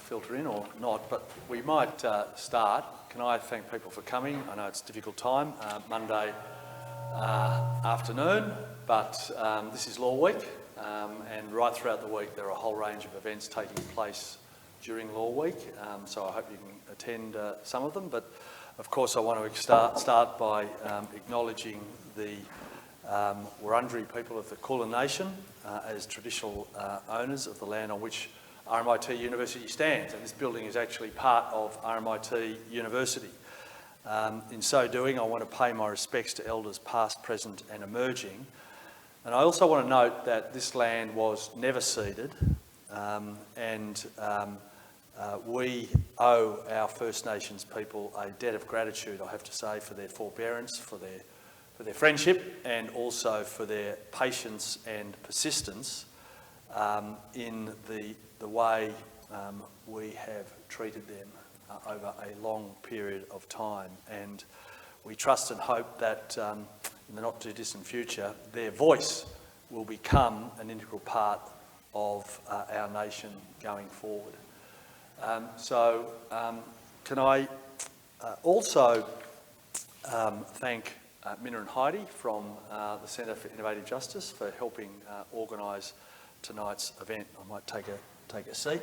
filter in or not, but we might start. Can I thank people for coming? I know it's a difficult time, Monday afternoon, but this is Law Week, and right throughout the week there are a whole range of events taking place during Law Week, so I hope you can attend some of them. But of course I want to start by acknowledging the Wurundjeri people of the Kulin Nation as traditional owners of the land on which RMIT University stands, and this building is actually part of RMIT University. In so doing, I want to pay my respects to elders past, present and emerging. And I also want to note that this land was never ceded, and we owe our First Nations people a debt of gratitude, I have to say, for their forbearance, for their friendship, and also for their patience and persistence in the way we have treated them over a long period of time. And we trust and hope that in the not too distant future, their voice will become an integral part of our nation going forward. Can I also thank Minna and Heidi from the Centre for Innovative Justice for helping organise tonight's event. I might take a seat.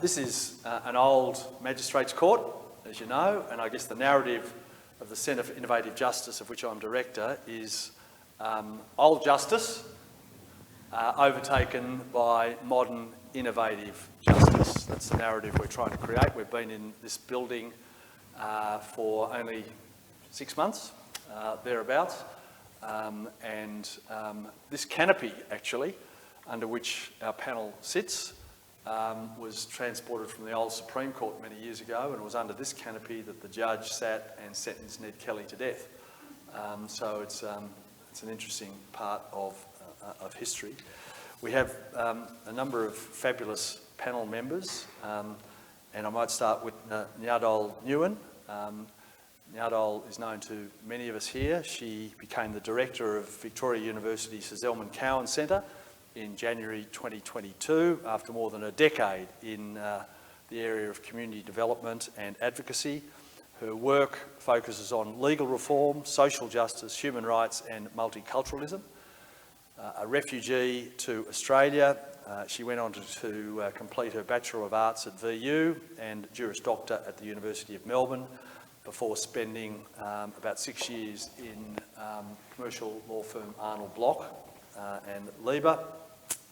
This is an old magistrates' court, as you know, and I guess the narrative of the Centre for Innovative Justice, of which I'm director, is old justice overtaken by modern innovative justice. That's the narrative we're trying to create. We've been in this building for only 6 months, thereabouts, and this canopy, actually, under which our panel sits, was transported from the old Supreme Court many years ago, and it was under this canopy that the judge sat and sentenced Ned Kelly to death. So it's an interesting part of history. We have a number of fabulous panel members, and I might start with Nyadol Nyuon. Nyadol is known to many of us here. She became the director of Victorian University's Zelman Cowan Centre in January 2022, after more than a decade in the area of community development and advocacy. Her work focuses on legal reform, social justice, human rights and multiculturalism. A refugee to Australia, she went on to complete her Bachelor of Arts at VU and Juris Doctor at the University of Melbourne, before spending about 6 years in commercial law firm Arnold Block and Lieber.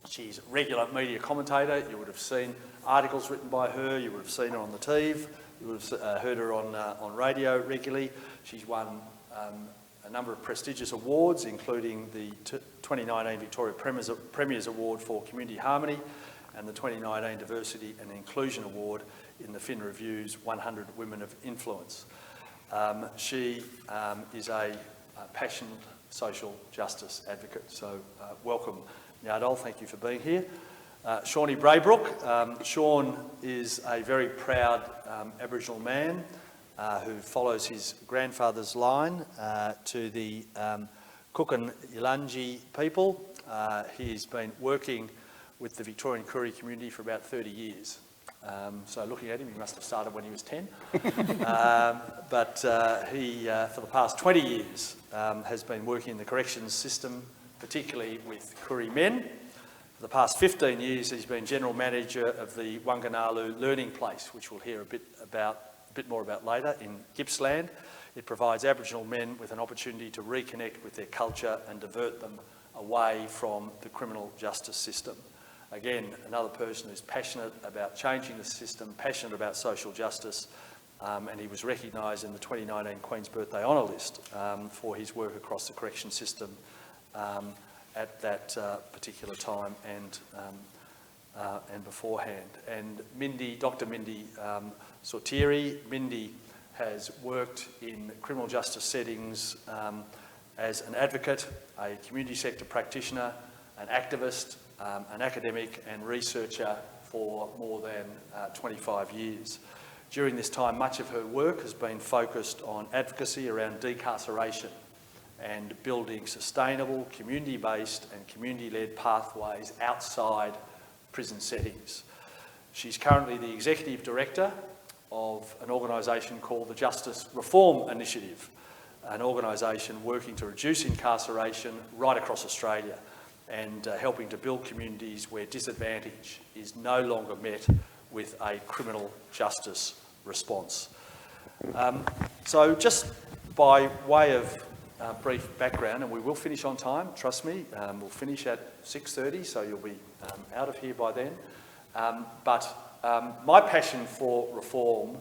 She's a regular media commentator. You would have seen articles written by her, you would have seen her on the TV, you would have heard her on radio regularly. She's won a number of prestigious awards, including the 2019 Victoria Premier's Award for Community Harmony and the 2019 Diversity and Inclusion Award in the Fin Review's 100 Women of Influence. She is a passionate social justice advocate, so welcome Nyadol, thank you for being here. Shaun Braybrook. Shaun is a very proud Aboriginal man who follows his grandfather's line to the Cook people. He's been working with the Victorian Koori community for about 30 years. So looking at him, he must have started when he was 10. But he, for the past 20 years, has been working in the corrections system, particularly with Koori men. For the past 15 years, he's been General Manager of the Wulgunggo Learning Place, which we'll hear a bit more about later, in Gippsland. It provides Aboriginal men with an opportunity to reconnect with their culture and divert them away from the criminal justice system. Again, another person who's passionate about changing the system, passionate about social justice, and he was recognised in the 2019 Queen's Birthday Honour List for his work across the correction system at that particular time and beforehand. And Mindy, Dr. Mindy Sotiri. Mindy has worked in criminal justice settings as an advocate, a community sector practitioner, an activist, an academic and researcher for more than 25 years. During this time, much of her work has been focused on advocacy around decarceration and building sustainable, community-based and community-led pathways outside prison settings. She's currently the Executive Director of an organisation called the Justice Reform Initiative, an organisation working to reduce incarceration right across Australia and helping to build communities where disadvantage is no longer met with a criminal justice response. So just by way of brief background, and we will finish on time, trust me, we'll finish at 6:30, so you'll be out of here by then. But my passion for reform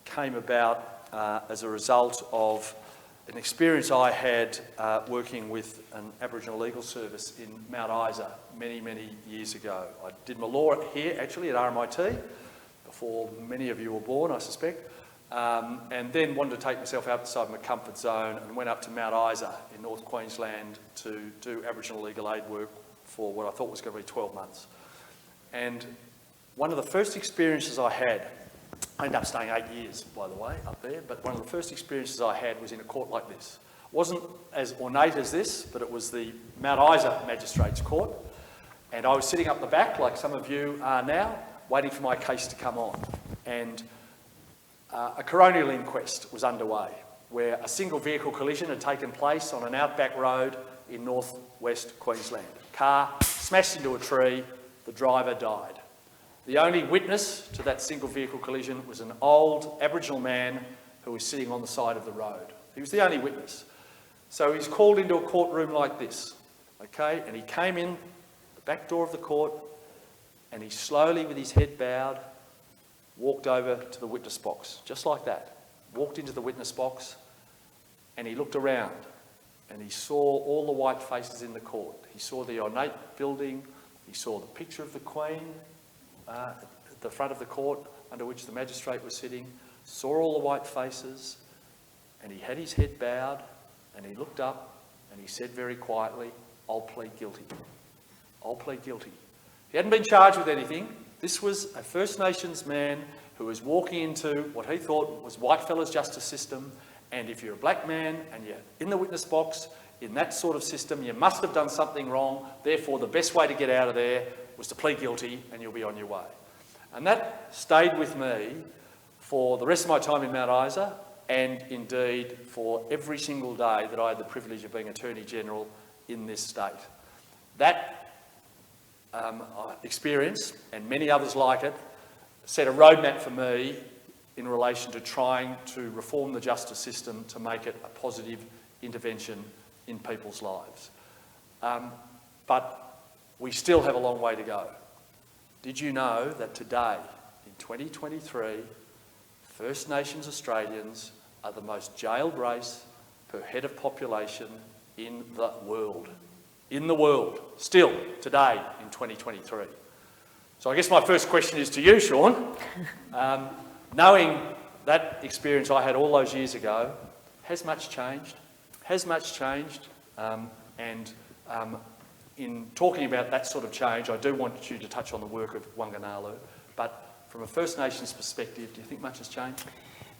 came about as a result of an experience I had working with an Aboriginal legal service in Mount Isa many, many years ago. I did my law here, actually, at RMIT, before many of you were born, I suspect, and then wanted to take myself outside my comfort zone and went up to Mount Isa in North Queensland to do Aboriginal legal aid work for what I thought was going to be 12 months. And one of the first experiences I had, I ended up staying 8 years, by the way, up there, but one of the first experiences I had was in a court like this. It wasn't as ornate as this, but it was the Mount Isa Magistrates Court, and I was sitting up the back, like some of you are now, waiting for my case to come on. And a coronial inquest was underway, where a single vehicle collision had taken place on an outback road in northwest Queensland. Car smashed into a tree, the driver died. The only witness to that single vehicle collision was an old Aboriginal man who was sitting on the side of the road. He was the only witness. So he's called into a courtroom like this, okay? And he came in the back door of the court and he slowly, with his head bowed, walked over to the witness box, just like that. Walked into the witness box and he looked around and he saw all the white faces in the court. He saw the ornate building, he saw the picture of the Queen, at the front of the court under which the magistrate was sitting, saw all the white faces, and he had his head bowed, and he looked up, and he said very quietly, "I'll plead guilty. I'll plead guilty." He hadn't been charged with anything. This was a First Nations man who was walking into what he thought was whitefellas' justice system, and if you're a black man and you're in the witness box, in that sort of system, you must have done something wrong, therefore the best way to get out of there was to plead guilty and you'll be on your way. And that stayed with me for the rest of my time in Mount Isa, and indeed for every single day that I had the privilege of being Attorney General in this state. That experience, and many others like it, set a roadmap for me in relation to trying to reform the justice system to make it a positive intervention in people's lives. But we still have a long way to go. Did you know that today, in 2023, First Nations Australians are the most jailed race per head of population in the world? In the world, still, today, in 2023. So I guess my first question is to you, Shaun. Knowing that experience I had all those years ago, has much changed? Has much changed? In talking about that sort of change, I do want you to touch on the work of Wulgunggo, but from a First Nations perspective, do you think much has changed?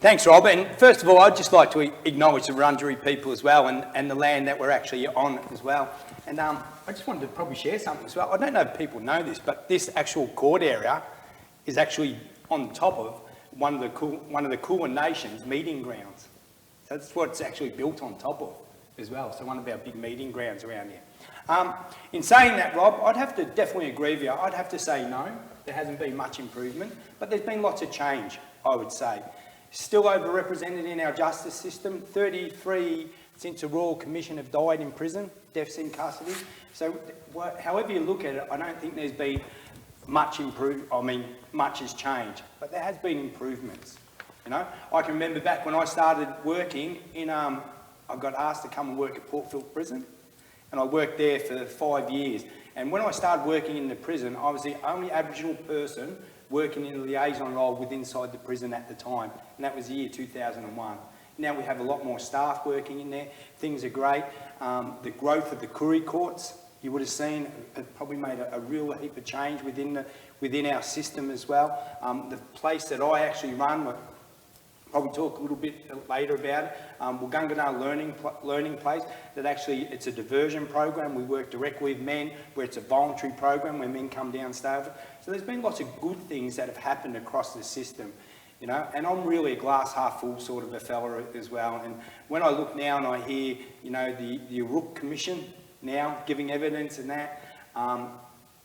Thanks, Rob. And first of all, I'd just like to acknowledge the Wurundjeri people as well, and the land that we're actually on as well. And I just wanted to probably share something as well. I don't know if people know this, but this actual court area is actually on top of one of the Cowan Nation's meeting grounds. So that's what it's actually built on top of as well. So one of our big meeting grounds around here. In saying that, Rob, I'd have to definitely agree with you. I'd have to say no, there hasn't been much improvement, but there's been lots of change, I would say. Still overrepresented in our justice system. 33 since the Royal Commission have died in prison, deaths in custody. So however you look at it, I don't think there's been much much has changed, but there has been improvements. You know, I can remember back when I started working in, I got asked to come and work at Portfield Prison, and I worked there for 5 years. And when I started working in the prison, I was the only Aboriginal person working in a liaison role with inside the prison at the time, and that was the year 2001. Now we have a lot more staff working in there. Things are great. The growth of the Koori courts, you would have seen, have probably made a real heap of change within our system as well. The place that I actually run, probably talk a little bit later about it. Wulgunggo learning place, that actually it's a diversion program. We work directly with men, where it's a voluntary program where men come down and stay over. So there's been lots of good things that have happened across the system, you know, and I'm really a glass half full sort of a fella as well. And when I look now and I hear, you know, the Rook Commission now giving evidence and that,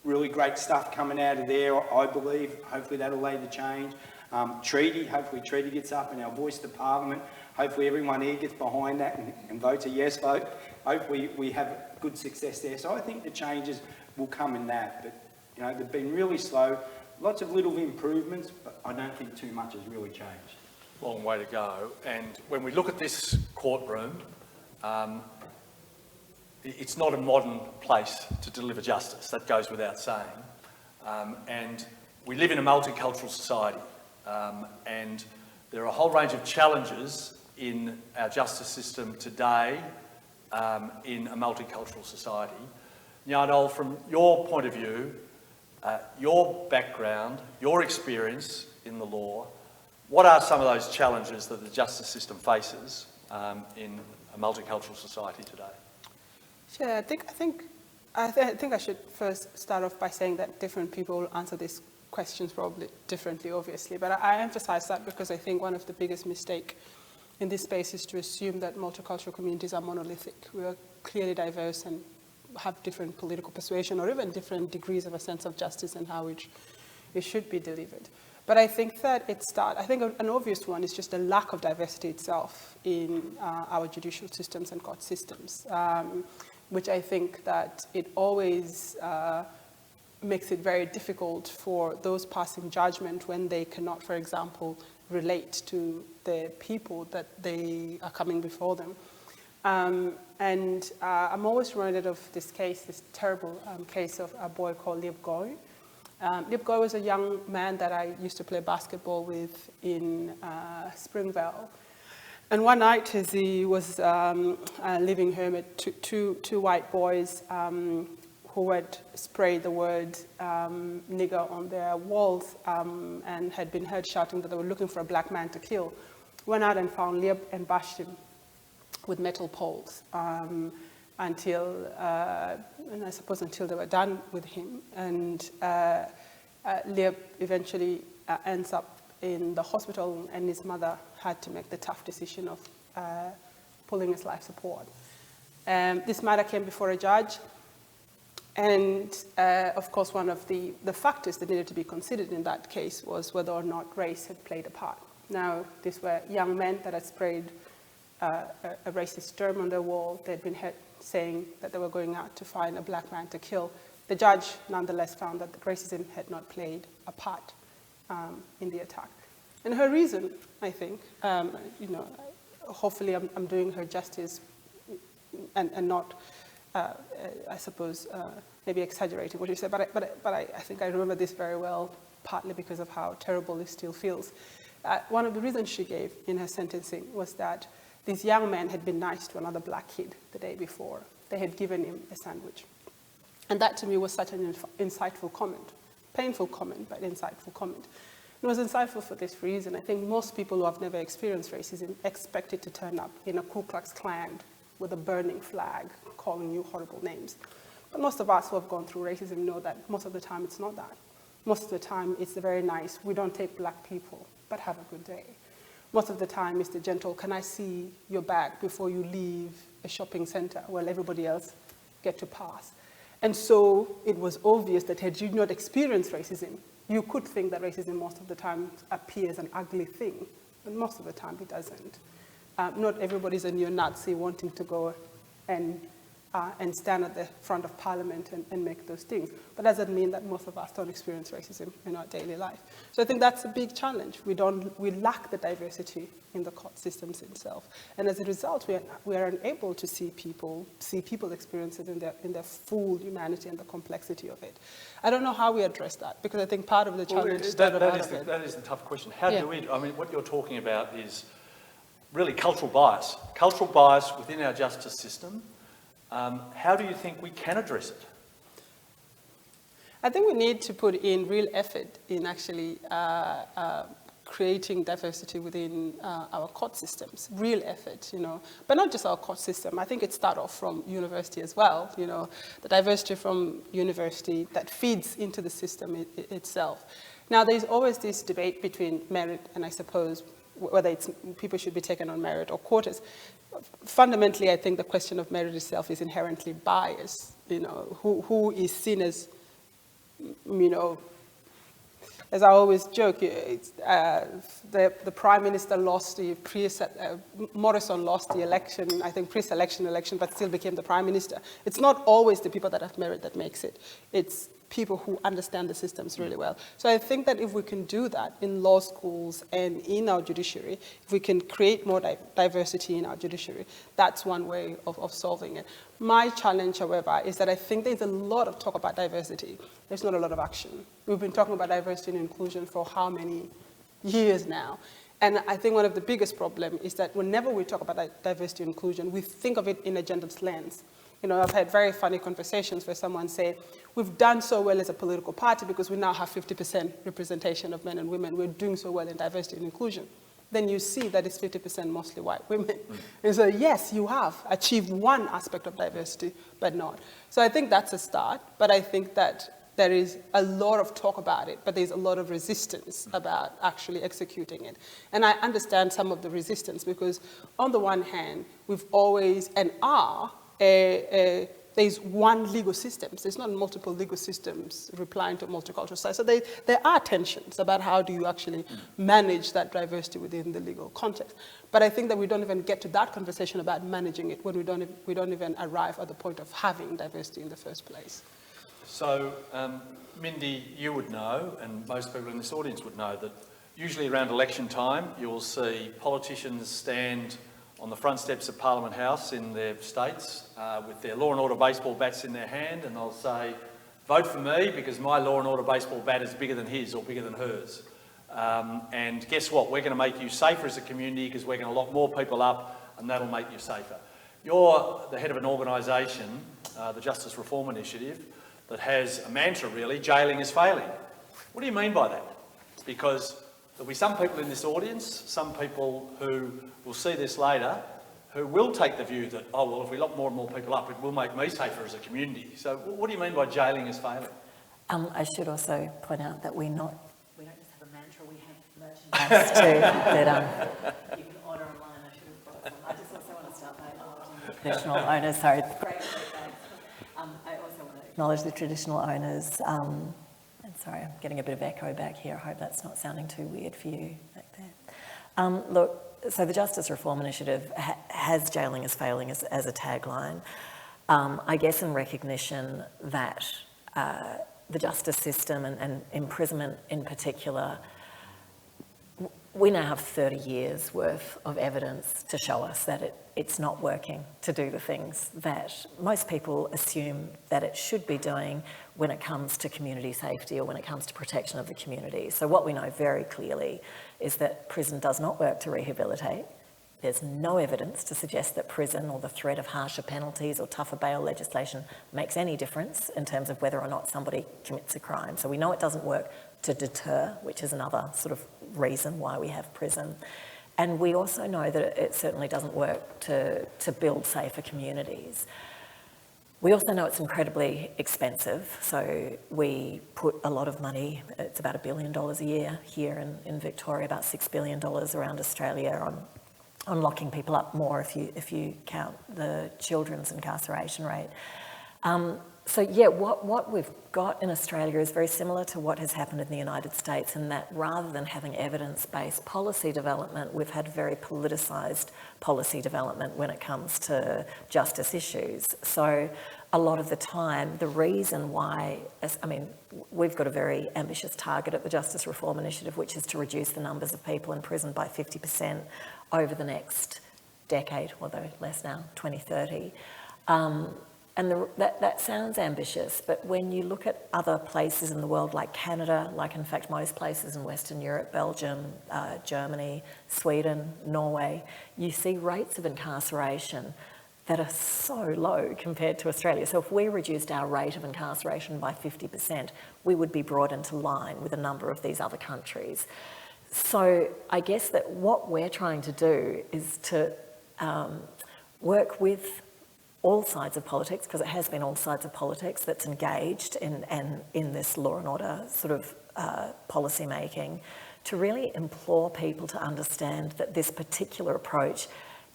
really great stuff coming out of there, I believe. Hopefully that'll lay the change. Hopefully Treaty gets up and our voice to Parliament. Hopefully everyone here gets behind that and votes a yes vote. Hopefully we have good success there. So I think the changes will come in that. But, you know, they've been really slow. Lots of little improvements, but I don't think too much has really changed. Long way to go. And when we look at this courtroom, it's not a modern place to deliver justice. That goes without saying. And we live in a multicultural society. And there are a whole range of challenges in our justice system today in a multicultural society. Nyadol, from your point of view, your background, your experience in the law, what are some of those challenges that the justice system faces in a multicultural society today? Sure, I think I should first start off by saying that different people will answer these questions probably differently, obviously, but I emphasize that because I think one of the biggest mistakes in this space is to assume that multicultural communities are monolithic. We are clearly diverse and have different political persuasion or even different degrees of a sense of justice and how it should be delivered. But I think that I think an obvious one is just the lack of diversity itself in our judicial systems and court systems, which I think that it always makes it very difficult for those passing judgment when they cannot, for example, relate to the people that they are coming before them. And I'm always reminded of this terrible case of a boy called Wulgunggo. Wulgunggo was a young man that I used to play basketball with in Springvale. And one night as he was leaving home, two white boys who had sprayed the word nigger on their walls and had been heard shouting that they were looking for a black man to kill, went out and found Lieb and bashed him with metal poles until they were done with him. And Lieb eventually ends up in the hospital, and his mother had to make the tough decision of pulling his life support. This matter came before a judge, and of course one of the factors that needed to be considered in that case was whether or not race had played a part. Now, these were young men that had sprayed a racist term on their wall. They'd been heard saying that they were going out to find a black man to kill. The judge nonetheless found that the racism had not played a part in the attack. And her reason, I think, hopefully I'm doing her justice and not, I suppose, maybe exaggerating what you said, but I think I remember this very well, partly because of how terrible it still feels. One of the reasons she gave in her sentencing was that this young man had been nice to another black kid the day before. They had given him a sandwich. And that to me was such an insightful comment. Painful comment, but insightful comment. It was insightful for this reason. I think most people who have never experienced racism expect it to turn up in a Ku Klux Klan with a burning flag calling you horrible names. But most of us who have gone through racism know that most of the time it's not that. Most of the time it's the very nice, we don't take black people, but have a good day. Most of the time it's the gentle, can I see your bag before you leave a shopping center while everybody else get to pass? And so it was obvious that had you not experienced racism, you could think that racism most of the time appears an ugly thing, but most of the time it doesn't. Not everybody's a neo-Nazi wanting to go and stand at the front of Parliament and make those things. But that doesn't mean that most of us don't experience racism in our daily life. So I think that's a big challenge. We lack the diversity in the court systems itself. And as a result, we are unable to see people experience it in their full humanity and the complexity of it. I don't know how we address that, because I think part of the challenge is that is the tough question. How do we, I mean, what you're talking about is really cultural bias. Cultural bias within our justice system. How do you think we can address it? I think we need to put in real effort in actually creating diversity within our court systems, real effort, but not just our court system. I think it starts off from university as well, the diversity from university that feeds into the system itself. Now, there's always this debate between merit and, I suppose, whether people should be taken on merit or quotas. Fundamentally, I think the question of merit itself is inherently biased. Who is seen as, as I always joke, the Prime Minister lost Morrison lost the election, I think pre-selection election, but still became the Prime Minister. It's not always the people that have merit that makes it. It's people who understand the systems really well. So I think that if we can do that in law schools and in our judiciary, if we can create more diversity in our judiciary, that's one way of solving it. My challenge, however, is that I think there's a lot of talk about diversity. There's not a lot of action. We've been talking about diversity and inclusion for how many years now? And I think one of the biggest problems is that whenever we talk about diversity and inclusion, we think of it in a gendered lens. I've had very funny conversations where someone said, we've done so well as a political party because we now have 50% representation of men and women. We're doing so well in diversity and inclusion. Then you see that it's 50% mostly white women. And so, yes, you have achieved one aspect of diversity, but not. So I think that's a start, but I think that there is a lot of talk about it, but there's a lot of resistance about actually executing it. And I understand some of the resistance because on the one hand, we've always and are there's one legal system. There's not multiple legal systems replying to multicultural society. So there are tensions about how do you actually manage that diversity within the legal context. But I think that we don't even get to that conversation about managing it when we don't even arrive at the point of having diversity in the first place. So, Mindy, you would know, and most people in this audience would know, that usually around election time, you will see politicians stand on the front steps of Parliament House in their states with their law and order baseball bats in their hand, and they'll say, vote for me because my law and order baseball bat is bigger than his or bigger than hers. And guess what? We're going to make you safer as a community because we're going to lock more people up and that'll make you safer. You're the head of an organisation, the Justice Reform Initiative, that has a mantra really, jailing is failing. What do you mean by that? Because there'll be some people in this audience, some people who will see this later, who will take the view that, oh, well, if we lock more and more people up, it will make me safer as a community. So what do you mean by jailing is failing? I should also point out that we don't just have a mantra, we have merchandise too, that you can order online. I should have brought some. I just also want to start by acknowledging the traditional owners. Sorry, great. I also want to acknowledge the traditional owners. And sorry, I'm getting a bit of echo back here. I hope that's not sounding too weird for you back there. Look, so the Justice Reform Initiative has jailing as failing as a tagline. I guess in recognition that the justice system and imprisonment in particular, we now have 30 years worth of evidence to show us that it's not working to do the things that most people assume that it should be doing when it comes to community safety or when it comes to protection of the community. So what we know very clearly is that prison does not work to rehabilitate. There's no evidence to suggest that prison or the threat of harsher penalties or tougher bail legislation makes any difference in terms of whether or not somebody commits a crime. So we know it doesn't work to deter, which is another sort of reason why we have prison. And we also know that it certainly doesn't work to build safer communities. We also know it's incredibly expensive, so we put a lot of money, it's about $1 billion a year here in Victoria, about $6 billion around Australia on locking people up more if you count the children's incarceration rate. So yeah, what we've got in Australia is very similar to what has happened in the United States, in that rather than having evidence-based policy development, we've had very politicised policy development when it comes to justice issues. So a lot of the time, the reason why, we've got a very ambitious target at the Justice Reform Initiative, which is to reduce the numbers of people in prison by 50% over the next decade, although less now, 2030. And that sounds ambitious, but when you look at other places in the world like Canada, like in fact most places in Western Europe, Belgium, Germany, Sweden, Norway, you see rates of incarceration that are so low compared to Australia. So if we reduced our rate of incarceration by 50%, we would be brought into line with a number of these other countries. So I guess that what we're trying to do is to work with all sides of politics, because it has been all sides of politics that's engaged in this law and order sort of policy making, to really implore people to understand that this particular approach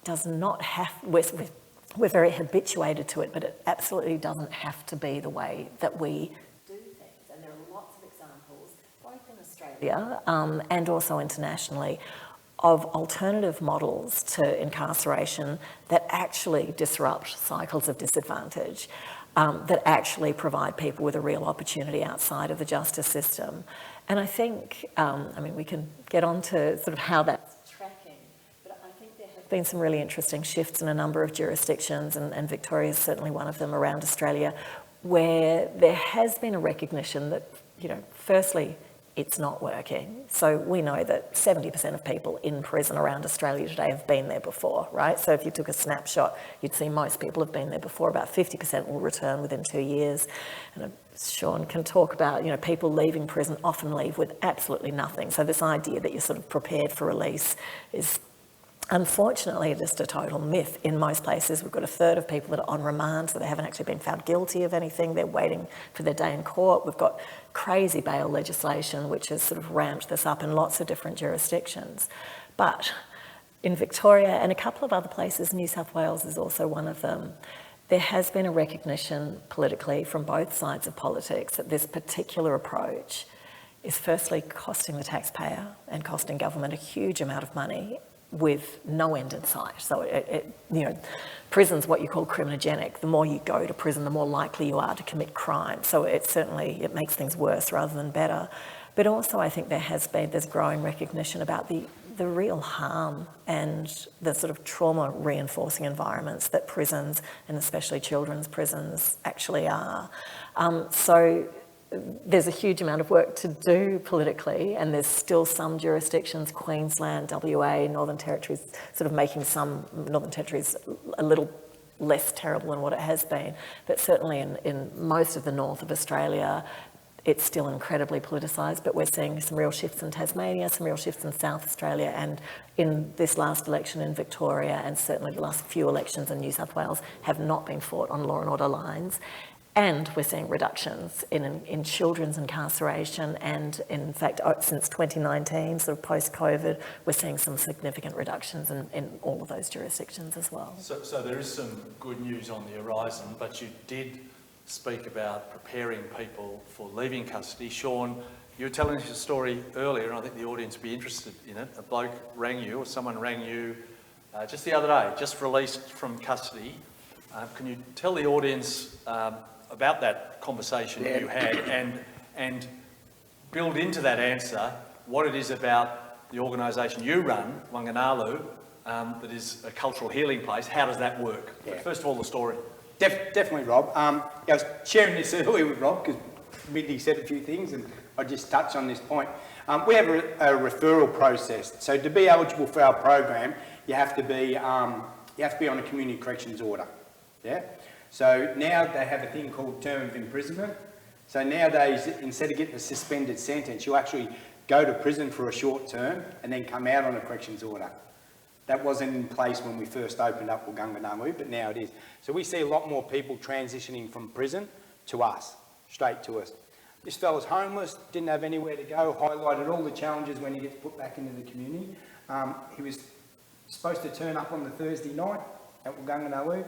does not have, we're very habituated to it, but it absolutely doesn't have to be the way that we do things. And there are lots of examples, both in Australia and also internationally, of alternative models to incarceration that actually disrupt cycles of disadvantage, that actually provide people with a real opportunity outside of the justice system. And I think, I mean, we can get on to sort of how that's tracking, but I think there have been some really interesting shifts in a number of jurisdictions, and Victoria is certainly one of them around Australia, where there has been a recognition that, you know, firstly, it's not working. So we know that 70% of people in prison around Australia today have been there before, right? So if you took a snapshot, you'd see most people have been there before. About 50% will return within 2 years. And Shaun can talk about, you know, people leaving prison often leave with absolutely nothing. So this idea that you're sort of prepared for release is unfortunately just a total myth. In most places, we've got a third of people that are on remand, so they haven't actually been found guilty of anything. They're waiting for their day in court. We've got crazy bail legislation, which has sort of ramped this up in lots of different jurisdictions. But in Victoria and a couple of other places, New South Wales is also one of them, there has been a recognition politically from both sides of politics that this particular approach is firstly costing the taxpayer and costing government a huge amount of money, with no end in sight. So, you know, prison's what you call criminogenic. The more you go to prison, the more likely you are to commit crime. So it makes things worse rather than better. But also I think there's growing recognition about the real harm and the sort of trauma reinforcing environments that prisons, and especially children's prisons, actually are. So there's a huge amount of work to do politically, and there's still some jurisdictions, Queensland, WA, Northern Territories, sort of making some Northern Territories a little less terrible than what it has been. But certainly in most of the north of Australia, it's still incredibly politicised, but we're seeing some real shifts in Tasmania, some real shifts in South Australia, and in this last election in Victoria, and certainly the last few elections in New South Wales have not been fought on law and order lines. And we're seeing reductions in children's incarceration, and in fact, since 2019, sort of post-COVID, we're seeing some significant reductions in all of those jurisdictions as well. So there is some good news on the horizon, but you did speak about preparing people for leaving custody. Shaun, you were telling us a story earlier, and I think the audience would be interested in it. A bloke rang you, or someone rang you just the other day, just released from custody. Can you tell the audience about that conversation you had, and build into that answer what it is about the organisation you run, Ngalu, that is a cultural healing place? How does that work? Yeah. But first of all, the story. Definitely, Rob. I was sharing this earlier with Rob because Mindy said a few things, and I just touched on this point. We have a referral process. So to be eligible for our program, you have to be on a community corrections order. Yeah. So now they have a thing called term of imprisonment. So nowadays, instead of getting a suspended sentence, you actually go to prison for a short term and then come out on a corrections order. That wasn't in place when we first opened up Wulgunggo, but now it is. So we see a lot more people transitioning from prison to us, straight to us. This fella's homeless, didn't have anywhere to go, highlighted all the challenges when he gets put back into the community. He was supposed to turn up on the Thursday night at Wulgunggo.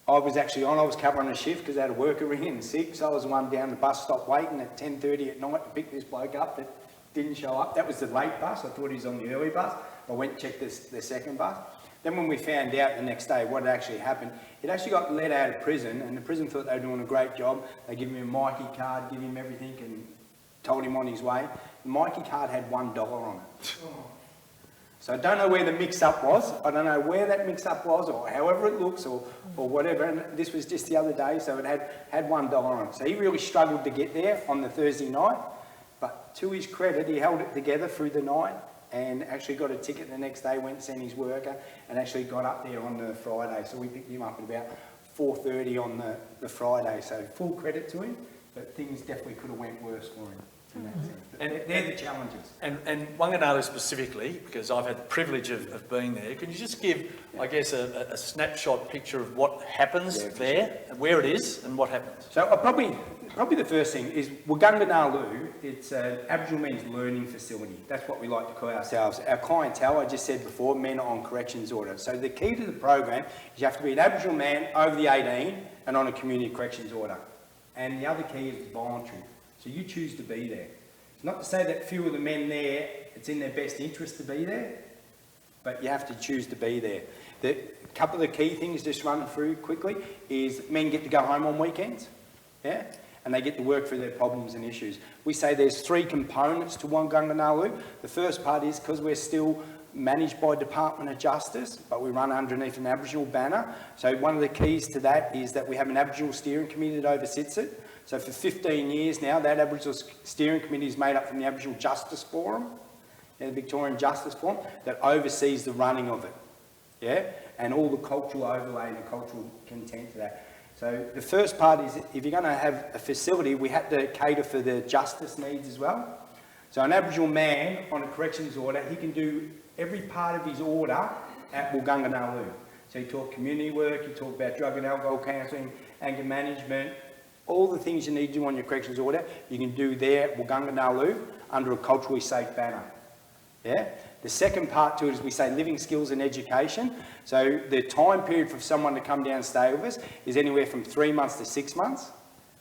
I was covering a shift because I had a worker ring in sick, so I was the one down the bus stop waiting at 10:30 at night to pick this bloke up that didn't show up. That was the late bus. I thought he was on the early bus. I went and checked the second bus. Then when we found out the next day what had actually happened, it actually got let out of prison, and the prison thought they were doing a great job. They gave him a Mikey card, give him everything, and told him on his way. The Mikey card had $1 on it. So I don't know where the mix-up was. I don't know where that mix-up was, or however it looks, or whatever. And this was just the other day, so it had $1 on it. So he really struggled to get there on the Thursday night. But to his credit, he held it together through the night and actually got a ticket the next day, went and sent his worker, and actually got up there on the Friday. So we picked him up at about 4:30 on the Friday. So full credit to him, but things definitely could have went worse for him. in that sense. And they're the challenges. And Wulgunggo specifically, because I've had the privilege of being there, can you just give, I guess, a snapshot picture of what happens there, and where it is, and what happens? So probably the first thing is Wulgunggo. It's an Aboriginal men's learning facility. That's what we like to call ourselves. Our clientele, I just said before, men on corrections order. So the key to the program is you have to be an Aboriginal man over the 18 and on a community corrections order. And the other key is voluntary. So you choose to be there. It's not to say that few of the men there, it's in their best interest to be there, but you have to choose to be there. The couple of the key things, just running through quickly, is men get to go home on weekends, yeah? And they get to work through their problems and issues. We say there's 3 components to Wulgunggo. The first part is because we're still managed by Department of Justice, but we run underneath an Aboriginal banner. So one of the keys to that is that we have an Aboriginal steering committee that oversees it. So for 15 years now, that Aboriginal steering committee is made up from the Aboriginal Justice Forum, the Victorian Justice Forum, that oversees the running of it, yeah? And all the cultural overlay and the cultural content to that. So the first part is, if you're going to have a facility, we had to cater for the justice needs as well. So an Aboriginal man on a corrections order, he can do every part of his order at Wulgunggo. So you talk community work, you talk about drug and alcohol counselling, anger management, all the things you need to do on your corrections order, you can do there at Wulgunggo under a culturally safe banner. Yeah? The second part to it is we say living skills and education. So the time period for someone to come down and stay with us is anywhere from 3 months to 6 months,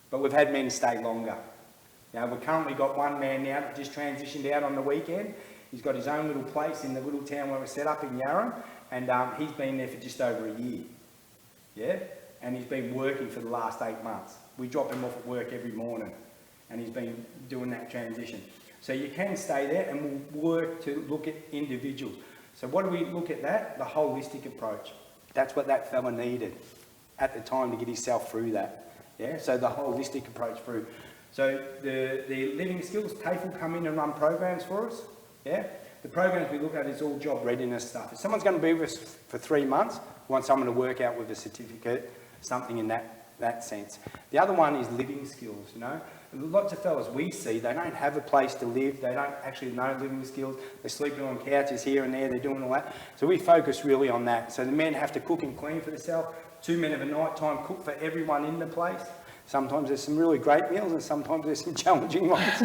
but we've had men stay longer. Now, we've currently got one man now that just transitioned out on the weekend. He's got his own little place in the little town where we're set up in Nyuon, and he's been there for just over a year. Yeah? And he's been working for the last 8 months. We drop him off at work every morning, and he's been doing that transition. So you can stay there, and we'll work to look at individuals. So what do we look at that? The holistic approach. That's what that fella needed at the time to get himself through that. Yeah, so the holistic approach through. So the living skills, TAFE will come in and run programs for us. Yeah, the programs we look at is all job readiness stuff. If someone's going to be with us for 3 months, we want someone to work out with a certificate, something in that sense. The other one is living skills, you know. Lots of fellas we see, they don't have a place to live, they don't actually know living skills, they're sleeping on couches here and there, they're doing all that. So we focus really on that. So the men have to cook and clean for themselves, 2 men of a night time cook for everyone in the place. Sometimes there's some really great meals and sometimes there's some challenging ones.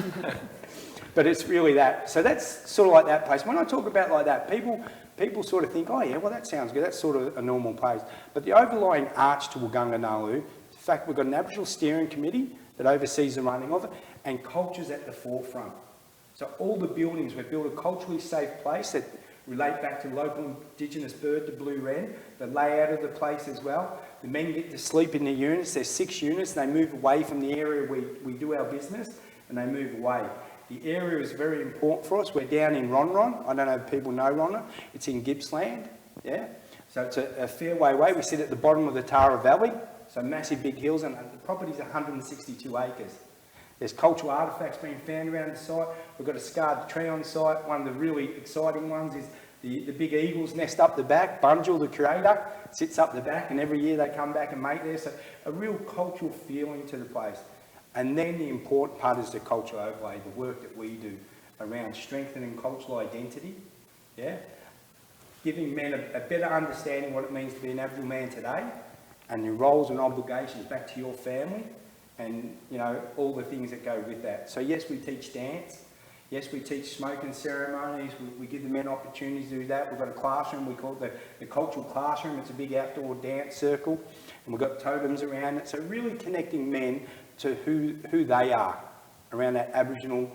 But it's really that. So that's sort of like that place. When I talk about like that, people sort of think, oh yeah, well that sounds good, that's sort of a normal place. But the overlying arch to Wulgunggo is the fact we've got an Aboriginal steering committee that oversees the running of it, and culture's at the forefront. So all the buildings, we've built a culturally safe place that relate back to local Indigenous bird, the blue wren, the layout of the place as well. The men get to sleep in the units, there's 6 units, and they move away from the area we do our business, and they move away. The area is very important for us. We're down in Ronron. I don't know if people know Ronron. It's in Gippsland, yeah? So it's a fair way away. We sit at the bottom of the Tara Valley, so massive big hills, and the property's 162 acres. There's cultural artefacts being found around the site. We've got a scarred tree on site. One of the really exciting ones is the big eagle's nest up the back. Bunjil, the curator, sits up the back, and every year they come back and mate there. So a real cultural feeling to the place. And then the important part is the cultural overlay, the work that we do around strengthening cultural identity, yeah? Giving men a better understanding what it means to be an Aboriginal man today, and your roles and obligations back to your family, and you know, all the things that go with that. So yes, we teach dance. Yes, we teach smoking ceremonies. We give the men opportunities to do that. We've got a classroom, we call it the cultural classroom. It's a big outdoor dance circle, and we've got totems around it. So really connecting men to who they are around that Aboriginal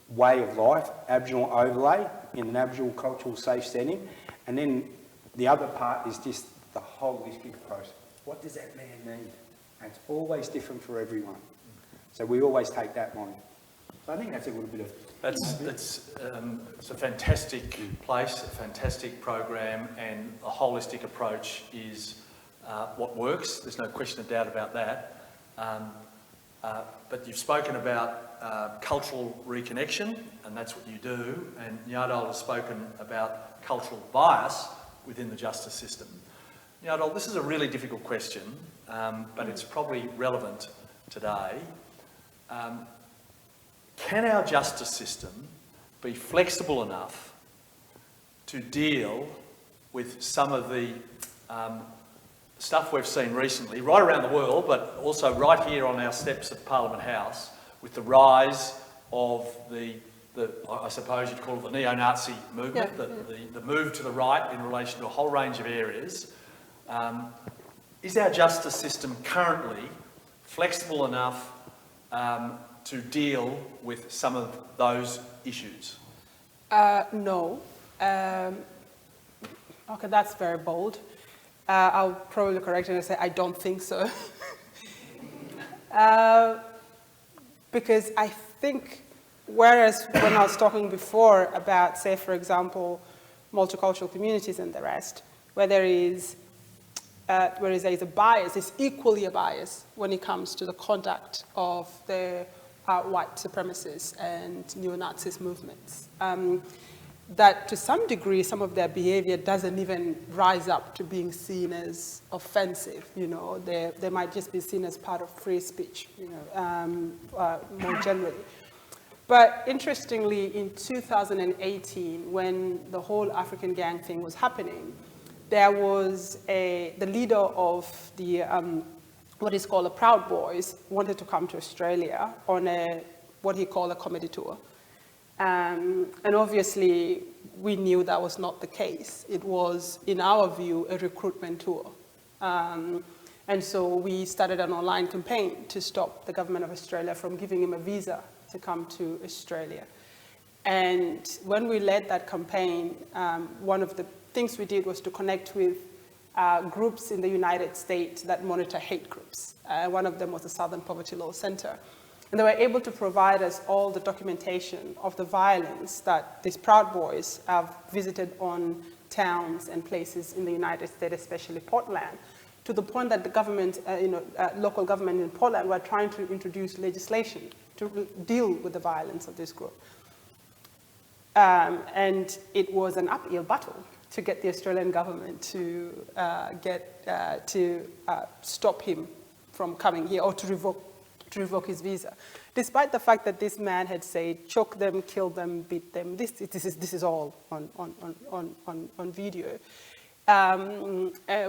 way of life, Aboriginal overlay in an Aboriginal cultural safe setting. And then the other part is just the holistic approach. What does that man need? And it's always different for everyone. So we always take that on. So I think that's a little bit of... It's a fantastic place, a fantastic program, and a holistic approach is what works. There's no question of doubt about that. But you've spoken about cultural reconnection, and that's what you do, and Nyadol has spoken about cultural bias within the justice system. Nyadol, this is a really difficult question, but it's probably relevant today. can our justice system be flexible enough to deal with some of the stuff we've seen recently, right around the world, but also right here on our steps of Parliament House, with the rise of the I suppose you'd call it the neo-Nazi movement, the move to the right in relation to a whole range of areas. Is our justice system currently flexible enough to deal with some of those issues? No. Okay, that's very bold. I'll probably correct it and say I don't think so. Because I think, whereas when I was talking before about, say, for example, multicultural communities and the rest, where there is a bias, it's equally a bias when it comes to the conduct of the white supremacists and neo-Nazis movements. That to some degree, some of their behavior doesn't even rise up to being seen as offensive, you know. They might just be seen as part of free speech, you know, more generally. But interestingly, in 2018, when the whole African gang thing was happening, there was the leader of the, what is called the Proud Boys, wanted to come to Australia on what he called a comedy tour. And obviously, we knew that was not the case. It was, in our view, a recruitment tour. And so we started an online campaign to stop the government of Australia from giving him a visa to come to Australia. And when we led that campaign, one of the things we did was to connect with groups in the United States that monitor hate groups. One of them was the Southern Poverty Law Center. And they were able to provide us all the documentation of the violence that these Proud Boys have visited on towns and places in the United States, especially Portland, to the point that the government, local government in Portland were trying to introduce legislation to deal with the violence of this group. And it was an uphill battle to get the Australian government to stop him from coming here or to revoke his visa, despite the fact that this man had said, choke them, kill them, beat them. This is all on video.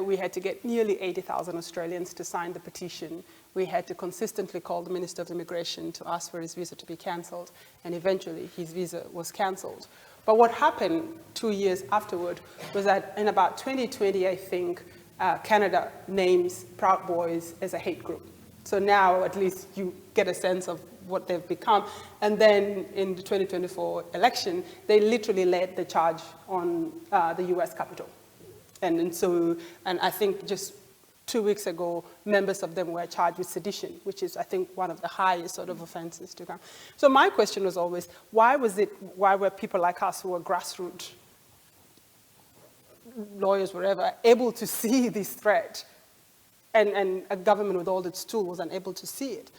We had to get nearly 80,000 Australians to sign the petition. We had to consistently call the Minister of Immigration to ask for his visa to be cancelled, and eventually his visa was cancelled. But what happened 2 years afterward was that in about 2020, I think, Canada names Proud Boys as a hate group. So now at least you get a sense of what they've become. And then in the 2024 election, they literally led the charge on the US Capitol. And I think just 2 weeks ago, members of them were charged with sedition, which is, I think, one of the highest sort of offenses to come. So my question was always, why were people like us who were grassroots lawyers, wherever, able to see this threat? And a government with all its tools was unable to see it.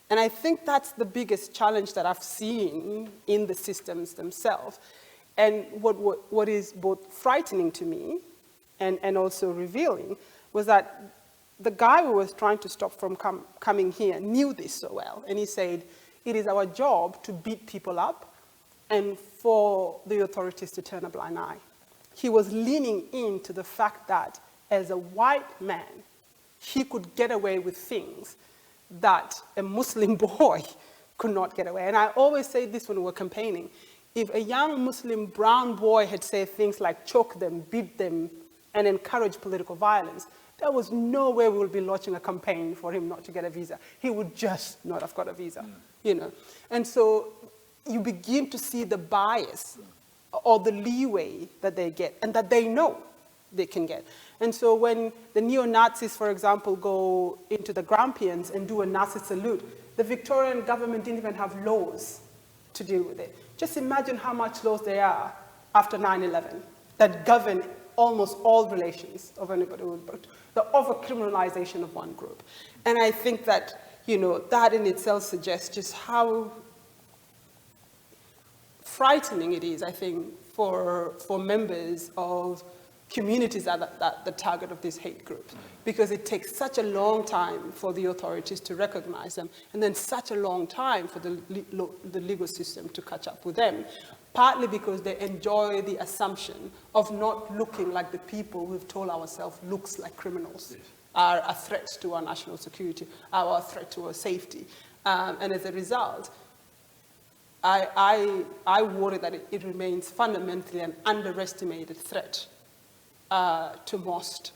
And I think that's the biggest challenge that I've seen in the systems themselves. And what is both frightening to me and also revealing was that the guy who was trying to stop from coming here knew this so well. And he said, it is our job to beat people up and for the authorities to turn a blind eye. He was leaning into the fact that as a white man, he could get away with things that a Muslim boy could not get away. And I always say this when we were campaigning. If a young Muslim brown boy had said things like choke them, beat them, and encourage political violence, there was no way we would be launching a campaign for him not to get a visa. He would just not have got a visa, you know. And so you begin to see the bias or the leeway that they get and that they know they can get. And so when the neo-Nazis, for example, go into the Grampians and do a Nazi salute, the Victorian government didn't even have laws to deal with it. Just imagine how much laws there are after 9/11 that govern almost all relations of anybody with birth, the over-criminalization of one group. And I think that, you know, that in itself suggests just how frightening it is, I think, for members of communities are the target of these hate groups, because it takes such a long time for the authorities to recognize them, and then such a long time for the legal system to catch up with them, partly because they enjoy the assumption of not looking like the people we've told ourselves looks like criminals, are a threat to our national security, are a threat to our safety. And as a result, I worry that it remains fundamentally an underestimated threat to most,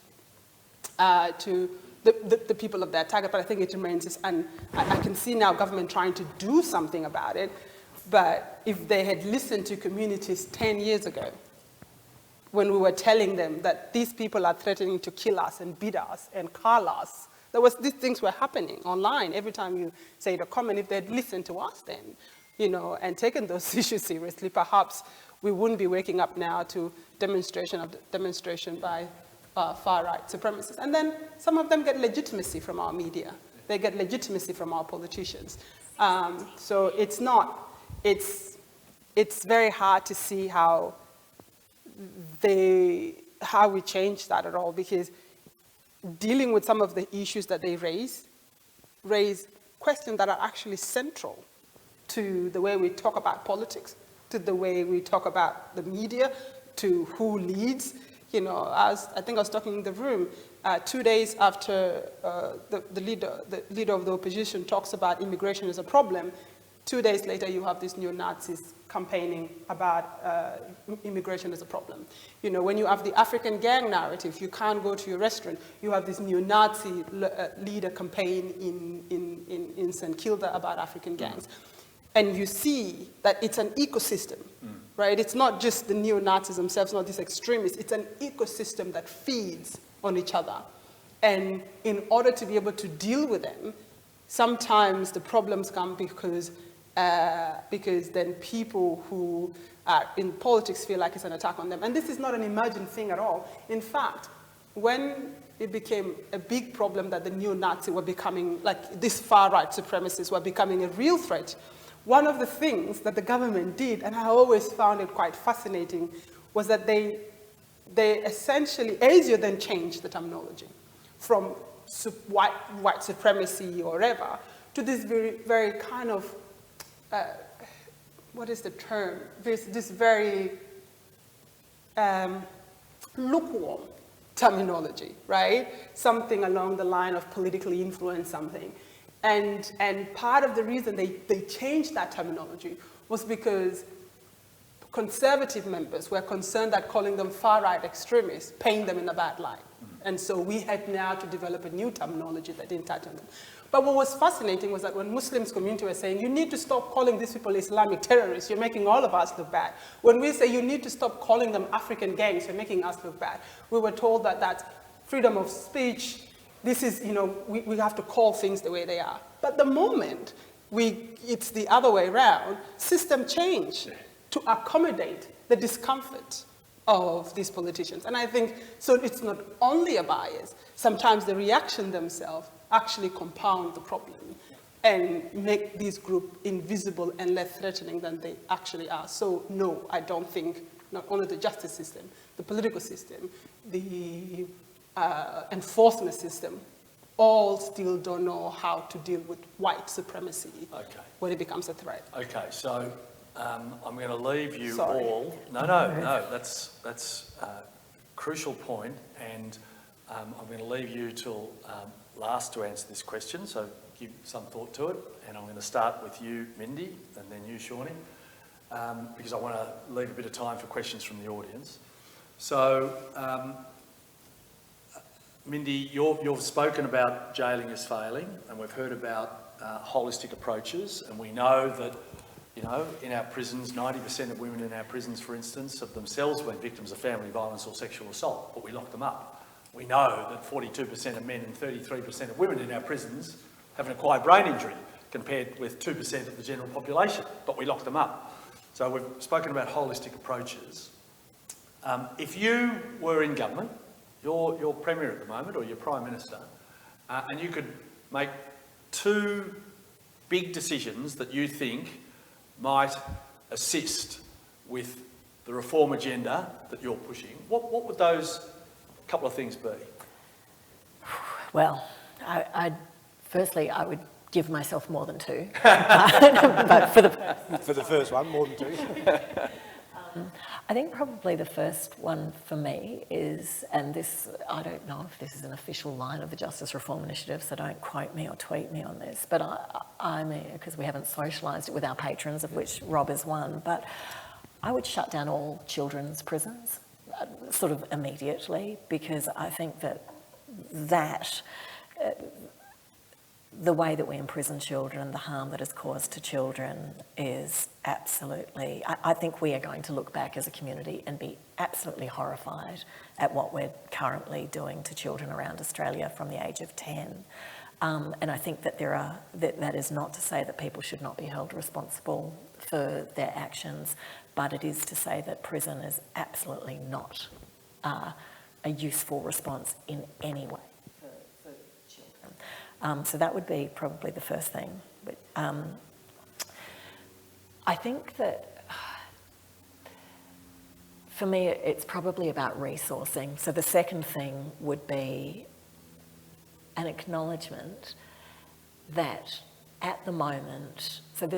to the people of their target, but I think it remains, and I can see now government trying to do something about it, but if they had listened to communities 10 years ago, when we were telling them that these people are threatening to kill us and beat us and call us, these things were happening online. Every time you say a comment, if they'd listened to us then, you know, and taken those issues seriously, perhaps we wouldn't be waking up now to demonstration by far-right supremacists. And then some of them get legitimacy from our media. They get legitimacy from our politicians. So it's very hard to see how we change that at all, because dealing with some of the issues that they raise questions that are actually central to the way we talk about politics, to the way we talk about the media, to who leads. You know, I think I was talking in the room 2 days after the leader of the opposition talks about immigration as a problem. 2 days later, you have these neo-Nazis campaigning about immigration as a problem. You know, when you have the African gang narrative, you can't go to your restaurant. You have this neo-Nazi leader campaign in St. Kilda about African gangs. And you see that it's an ecosystem, right? It's not just the neo-Nazis themselves, not these extremists. It's an ecosystem that feeds on each other. And in order to be able to deal with them, sometimes the problems come because then people who are in politics feel like it's an attack on them. And this is not an imagined thing at all. In fact, when it became a big problem that the neo-Nazi were becoming, like these far-right supremacists were becoming a real threat, one of the things that the government did, and I always found it quite fascinating, was that they essentially, ASIO then changed the terminology from white supremacy or whatever to this very, very kind of, what is the term? This very lukewarm terminology, right? Something along the line of politically influenced something. And part of the reason they changed that terminology was because conservative members were concerned that calling them far-right extremists paint them in a bad light. And so we had now to develop a new terminology that didn't touch on them. But what was fascinating was that when Muslims community were saying, you need to stop calling these people Islamic terrorists, you're making all of us look bad. When we say you need to stop calling them African gangs, you're making us look bad. We were told that that's freedom of speech. This is, you know, we have to call things the way they are. But the moment it's the other way around, system change to accommodate the discomfort of these politicians. And I think, so it's not only a bias, sometimes the reaction themselves actually compound the problem and make these groups invisible and less threatening than they actually are. So no, I don't think not only the justice system, the political system, the enforcement system, all still don't know how to deal with white supremacy when it becomes a threat. Okay, so I'm going to leave you Sorry. all. No, that's a crucial point, and I'm going to leave you till last to answer this question, so give some thought to it, and I'm going to start with you, Mindy, and then you, Shaun, because I want to leave a bit of time for questions from the audience. So, Mindy, you've spoken about jailing is failing, and we've heard about holistic approaches, and we know that, you know, in our prisons, 90% of women in our prisons, for instance, have themselves been victims of family violence or sexual assault, but we lock them up. We know that 42% of men and 33% of women in our prisons have an acquired brain injury, compared with 2% of the general population, but we lock them up. So we've spoken about holistic approaches. If you were in government, you're Premier at the moment, or you're Prime Minister, and you could make two big decisions that you think might assist with the reform agenda that you're pushing, what would those couple of things be? Well, firstly, I would give myself more than two. But for the first one, more than two. I think probably the first one for me is, and this, I don't know if this is an official line of the Justice Reform Initiative, so don't quote me or tweet me on this, but I mean, because we haven't socialised it with our patrons, of which Rob is one, but I would shut down all children's prisons sort of immediately, because I think that the way that we imprison children, the harm that is caused to children is absolutely, I think we are going to look back as a community and be absolutely horrified at what we're currently doing to children around Australia from the age of 10. And I think that that is not to say that people should not be held responsible for their actions, but it is to say that prison is absolutely not a useful response in any way. So that would be probably the first thing. But I think that for me, it's probably about resourcing. So the second thing would be an acknowledgement that at the moment, so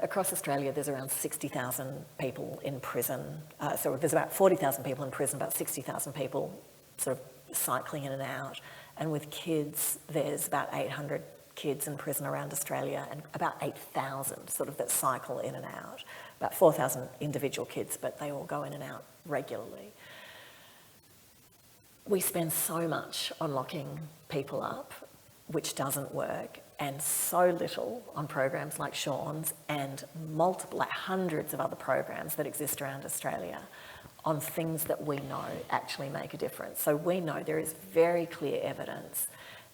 across Australia, there's around 60,000 people in prison. So there's about 40,000 people in prison, about 60,000 people sort of cycling in and out. And with kids, there's about 800 kids in prison around Australia and about 8,000 sort of that cycle in and out. About 4,000 individual kids, but they all go in and out regularly. We spend so much on locking people up, which doesn't work, and so little on programs like Shaun's and multiple, like hundreds of other programs that exist around Australia on things that we know actually make a difference. So we know there is very clear evidence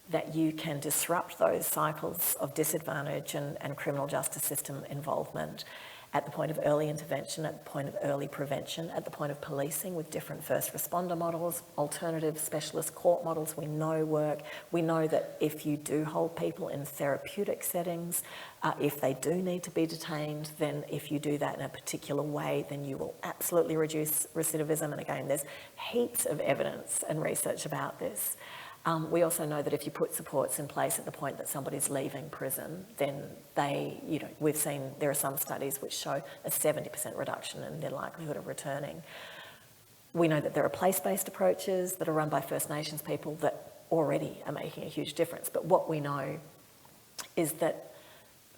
that you can disrupt those cycles of disadvantage and criminal justice system involvement at the point of early intervention, at the point of early prevention, at the point of policing with different first responder models, alternative specialist court models we know work. We know that if you do hold people in therapeutic settings, if they do need to be detained, then if you do that in a particular way, then you will absolutely reduce recidivism. And again, there's heaps of evidence and research about this. We also know that if you put supports in place at the point that somebody's leaving prison, then we've seen there are some studies which show a 70% reduction in their likelihood of returning. We know that there are place-based approaches that are run by First Nations people that already are making a huge difference. But what we know is that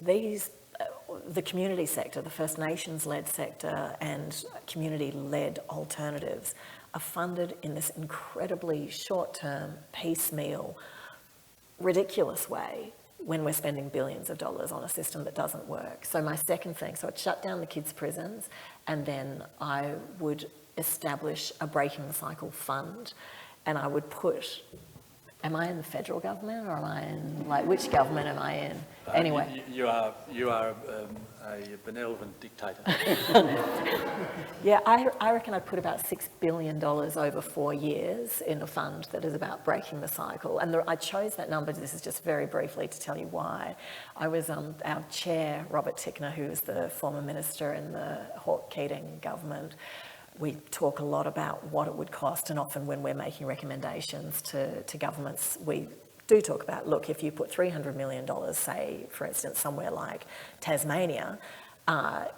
the community sector, the First Nations-led sector and community-led alternatives are funded in this incredibly short-term, piecemeal, ridiculous way when we're spending billions of dollars on a system that doesn't work. So my second thing, so I'd shut down the kids' prisons, and then I would establish a Breaking the Cycle fund, and I would put, am I in the federal government or am I in, which government am I in? Anyway. You are a benevolent dictator. Yeah, I reckon I'd put about $6 billion over 4 years in a fund that is about breaking the cycle. And I chose that number, this is just very briefly to tell you why. I was our chair, Robert Tickner, who was the former minister in the Hawke-Keating government. We talk a lot about what it would cost, and often when we're making recommendations to governments, we do talk about, look, if you put $300 million, say, for instance, somewhere like Tasmania,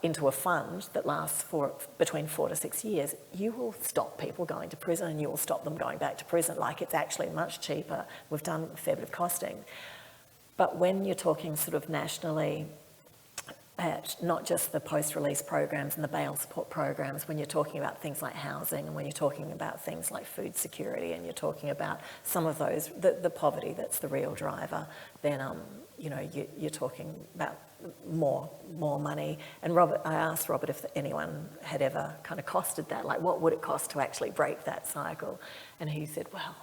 into a fund that lasts for between 4 to 6 years, you will stop people going to prison and you will stop them going back to prison. It's actually much cheaper. We've done a fair bit of costing. But when you're talking sort of nationally, at not just the post-release programs and the bail support programs, when you're talking about things like housing and when you're talking about things like food security and you're talking about some of those, the poverty that's the real driver, then you're talking about more money. And Robert, I asked Robert if anyone had ever kind of costed that, what would it cost to actually break that cycle? And he said, well,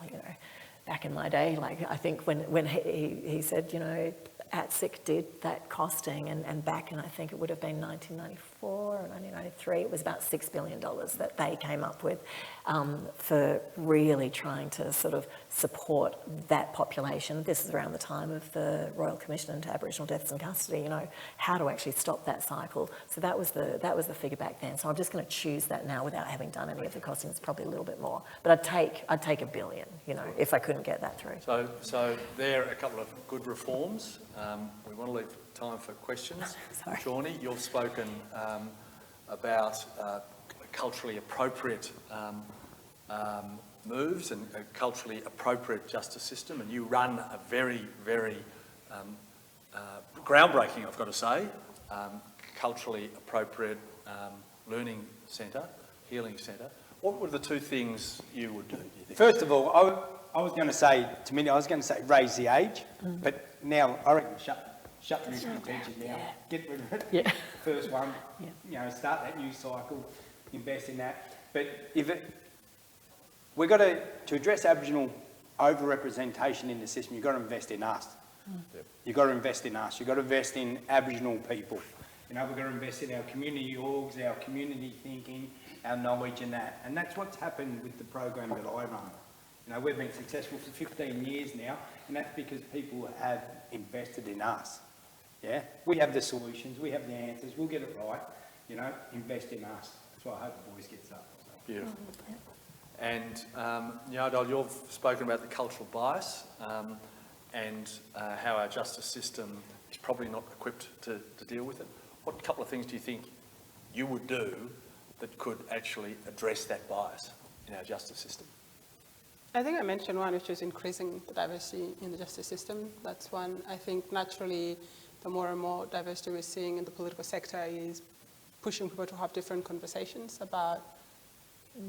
back in my day, I think when he said, ATSIC did that costing, and back in, I think it would have been 1994 or 1993, it was about $6 billion that they came up with for really trying to sort of support that population. This is around the time of the Royal Commission into Aboriginal Deaths in Custody, you know, how to actually stop that cycle. So that was the figure back then. So I'm just going to choose that now without having done any of the costing. It's probably a little bit more. But I'd take $1 billion, you know, if I couldn't get that through. So there are a couple of good reforms. We want to leave time for questions. Sorry. Shawnee, you've spoken about culturally appropriate moves and a culturally appropriate justice system, and you run a very, very groundbreaking, I've got to say, culturally appropriate learning centre, healing centre. What were the two things you would do, you think? First of all, I was going to say, to Mindy, I was going to say raise the age, but now I reckon shut the detention now, get rid of it. Yeah. First one, you know, start that new cycle, invest in that. But we've got to address Aboriginal over-representation in the system, you've got to invest in us. Yep. You've got to invest in us, you've got to invest in Aboriginal people. You know, we've got to invest in our community orgs, our community thinking, our knowledge and that. And that's what's happened with the program that I run. You know, we've been successful for 15 years now, and that's because people have invested in us. Yeah? We have the solutions, we have the answers, we'll get it right. You know, invest in us. That's why I hope the voice gets up. So. Beautiful. And Nyadol, you've spoken about the cultural bias and how our justice system is probably not equipped to deal with it. What couple of things do you think you would do that could actually address that bias in our justice system? I think I mentioned one, which is increasing the diversity in the justice system. That's one. I think naturally, the more and more diversity we're seeing in the political sector is pushing people to have different conversations about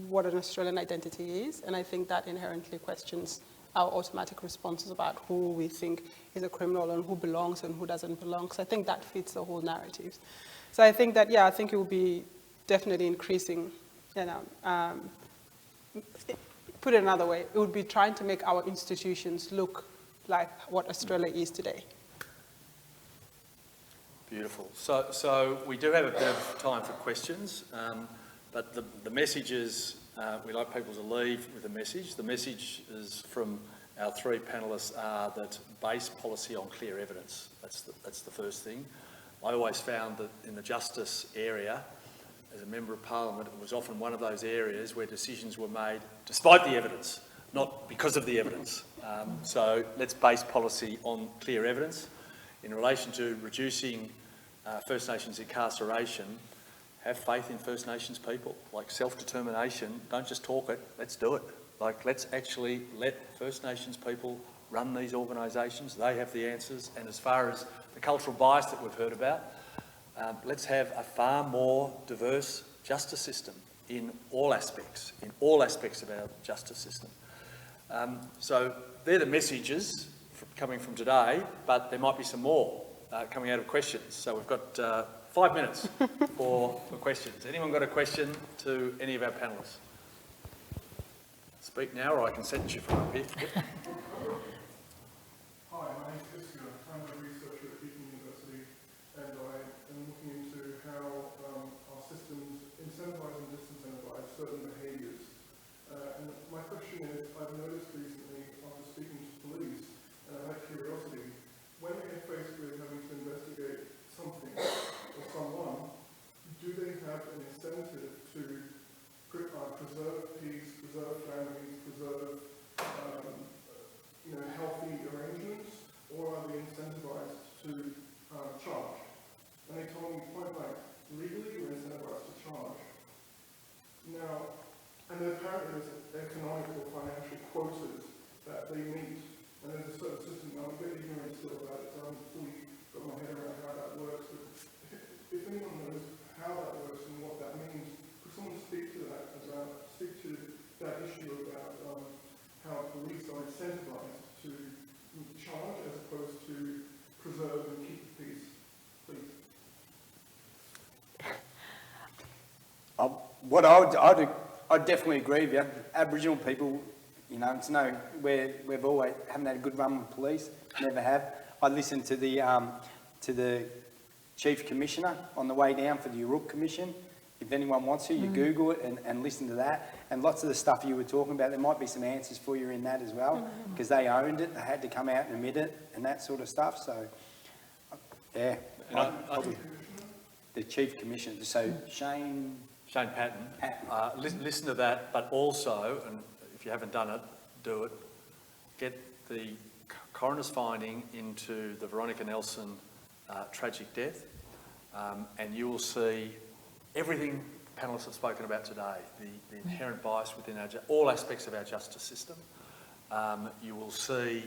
what an Australian identity is. And I think that inherently questions our automatic responses about who we think is a criminal and who belongs and who doesn't belong. So I think that fits the whole narrative. So I think that, I think it will be definitely increasing, you know, put it another way, it would be trying to make our institutions look like what Australia is today. Beautiful. So we do have a bit of time for questions, but the messages, we like people to leave with a message. The messages from our three panellists are that base policy on clear evidence. That's the first thing. I always found that in the justice area, as a Member of Parliament, it was often one of those areas where decisions were made despite the evidence, not because of the evidence. So let's base policy on clear evidence. In relation to reducing First Nations incarceration, have faith in First Nations people. Like self-determination, don't just talk it, let's do it. Like let's actually let First Nations people run these organisations, they have the answers. And as far as the cultural bias that we've heard about, let's have a far more diverse justice system in all aspects of our justice system. So they're the messages coming from today, but there might be some more coming out of questions. So we've got 5 minutes for questions. Anyone got a question to any of our panellists? Speak now, or I can sentence you from up here. Yep. Hi, my name is Iska. I'm a researcher at Victorian University, and I am looking into how our systems incentivise and disincentivise certain behaviours. And my question is, I've noticed recently, after speaking to police, and I had curiosity, when they're faced with having to investigate something or someone, do they have an incentive to preserve peace, preserve families, preserve healthy arrangements, or are they incentivized to charge? And they told me point blank, legally we're incentivized to charge. Now, and apparently there's economic or financial quotas that they meet, and there's a certain system. Now, I'm a bit ignorant still about it, so I haven't fully got my head around how that works, but if anyone knows how that works and what that means, could someone speak to that issue about how police are incentivized to charge as opposed to preserve and keep the peace, please? I'd definitely agree with you. Aboriginal people, you know, we've always haven't had a good run with police, never have. I listened to the Chief Commissioner on the way down for the Uruk Commission. If anyone wants to, you Google it and listen to that. And lots of the stuff you were talking about, there might be some answers for you in that as well, because they owned it, they had to come out and admit it and that sort of stuff. So, yeah, probably the Chief Commissioner. So Shane Patton. Listen to that, but also, and if you haven't done it, do it. Get the coroner's finding into the Veronica Nelson tragic death, and you will see everything panellists have spoken about today, the inherent bias within all aspects of our justice system. You will see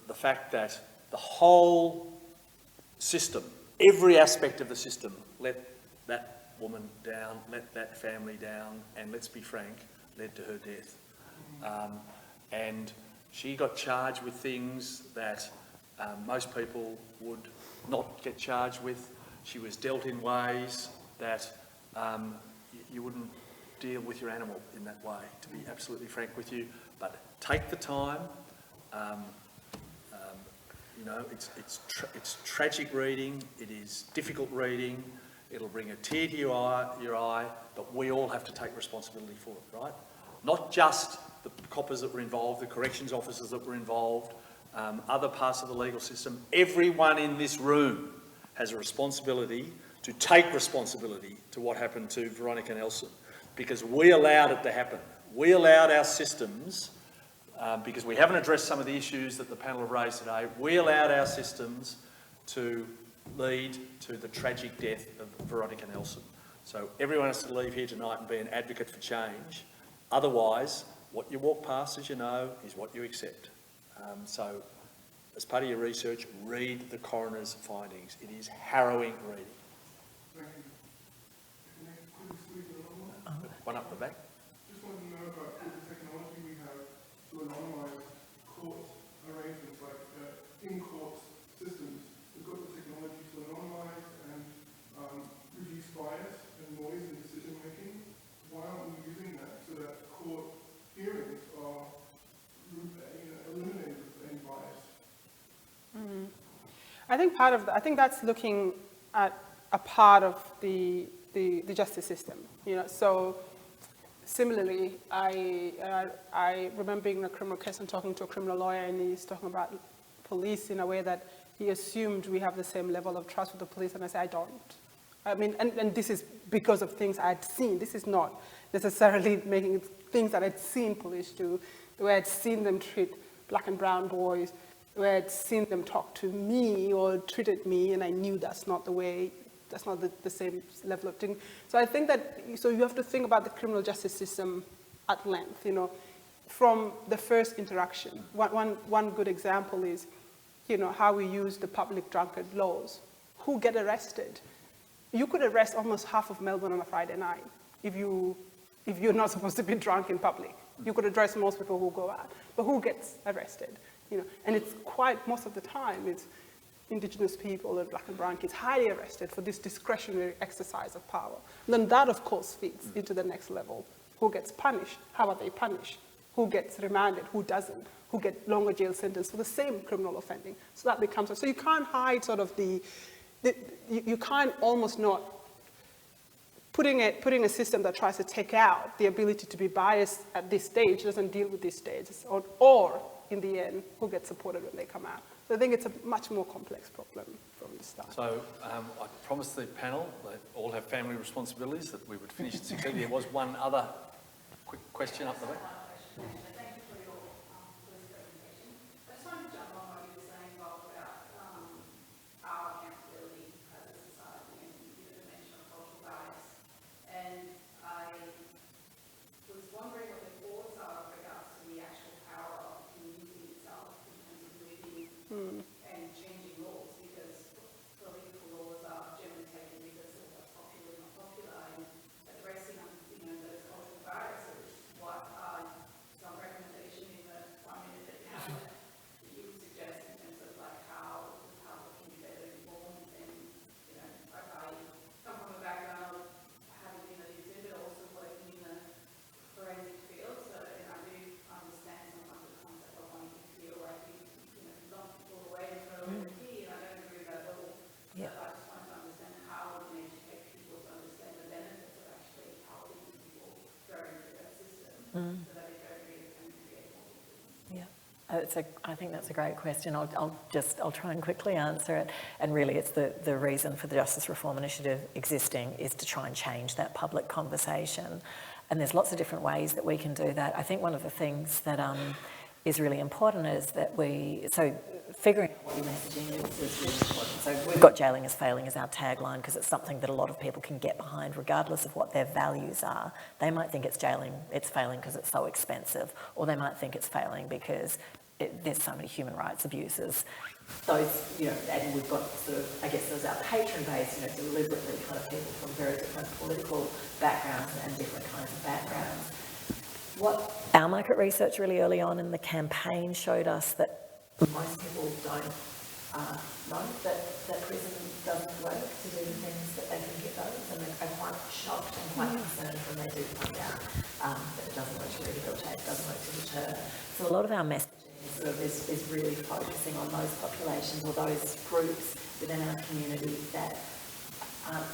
the fact that the whole system, every aspect of the system, let that woman down, let that family down, and let's be frank, led to her death. And she got charged with things that most people would not get charged with. She was dealt in ways that you wouldn't deal with your animal in that way, to be absolutely frank with you. But take the time. You know, it's tragic reading. It is difficult reading. It'll bring a tear to your eye, but we all have to take responsibility for it, right? Not just the coppers that were involved, the corrections officers that were involved, other parts of the legal system. Everyone in this room has a responsibility to take responsibility to what happened to Veronica Nelson, because we allowed it to happen. We allowed our systems, because we haven't addressed some of the issues that the panel have raised today, we allowed our systems to lead to the tragic death of Veronica Nelson. So everyone has to leave here tonight and be an advocate for change. Otherwise, what you walk past, as you know, is what you accept. So as part of your research, read the coroner's findings. It is harrowing reading. Thank you. Can I quickly squeeze in another one? One up the back. Just want to know about the technology we have to anonymise court arrangements, like in-court systems. We've got the technology to anonymise and reduce bias and noise in decision making. Why aren't we using that so that court hearings are eliminated any bias? I think I think that's looking at a part of the justice system. You know, so similarly, I remember being in a criminal case and talking to a criminal lawyer, and he's talking about police in a way that he assumed we have the same level of trust with the police, and I said, I don't. I mean, and this is because of things I'd seen. This is not necessarily making things that I'd seen police do, the way I'd seen them treat black and brown boys, the way I'd seen them talk to me or treated me, and I knew that's not the way, that's not the same level of thing. So I think that, so you have to think about the criminal justice system at length, you know, from the first interaction. One good example is, you know, how we use the public drunkard laws. Who get arrested? You could arrest almost half of Melbourne on a Friday night if you're not supposed to be drunk in public. You could arrest most people who go out, but who gets arrested? You know, and it's quite, most of the time, it's Indigenous people and black and brown kids highly arrested for this discretionary exercise of power. And then that, of course, feeds into the next level. Who gets punished? How are they punished? Who gets remanded? Who doesn't? Who get longer jail sentence for the same criminal offending? So that becomes, so you can't hide sort of you can't almost not, putting a system that tries to take out the ability to be biased at this stage doesn't deal with these stages, or in the end, who gets supported when they come out. So I think it's a much more complex problem from the start. So I promised the panel they all have family responsibilities, that we would finish at 6:30. There was one other quick question up the back. Thank you for your police presentation. I just wanted to jump on what you were saying, Bob, about our accountability as a society and the dimension of cultural bias. And I was wondering what your thoughts are with regards to the actual power of community itself in terms of living and changing laws, because political laws are generally taken because of what's popular and not popular, and addressing those cultural biases. What are some recommendations in the 1 minute that you have that you would suggest in terms of like how the public can be better informed? And like I come from a background of having been a museum, but also working in the forensic field, so and I I think that's a great question. I'll try and quickly answer it. And really, it's the reason for the Justice Reform Initiative existing is to try and change that public conversation. And there's lots of different ways that we can do that. I think one of the things that is really important is that figuring out what your messaging is really important. So we've got jailing is failing as our tagline because it's something that a lot of people can get behind regardless of what their values are. They might think it's failing because it's so expensive, or they might think it's failing because there's so many human rights abuses. Those, and we've got sort of, I guess there's our patron base, deliberately kind of people from very different political backgrounds and different kinds of backgrounds. What our market research really early on in the campaign showed us that most people don't know that prison doesn't work to do the things that they think it does, and they're quite shocked and quite concerned when they do find out that it doesn't work to rehabilitate, it doesn't work to deter. So a lot of our messaging is really focusing on those populations or those groups within our community that aren't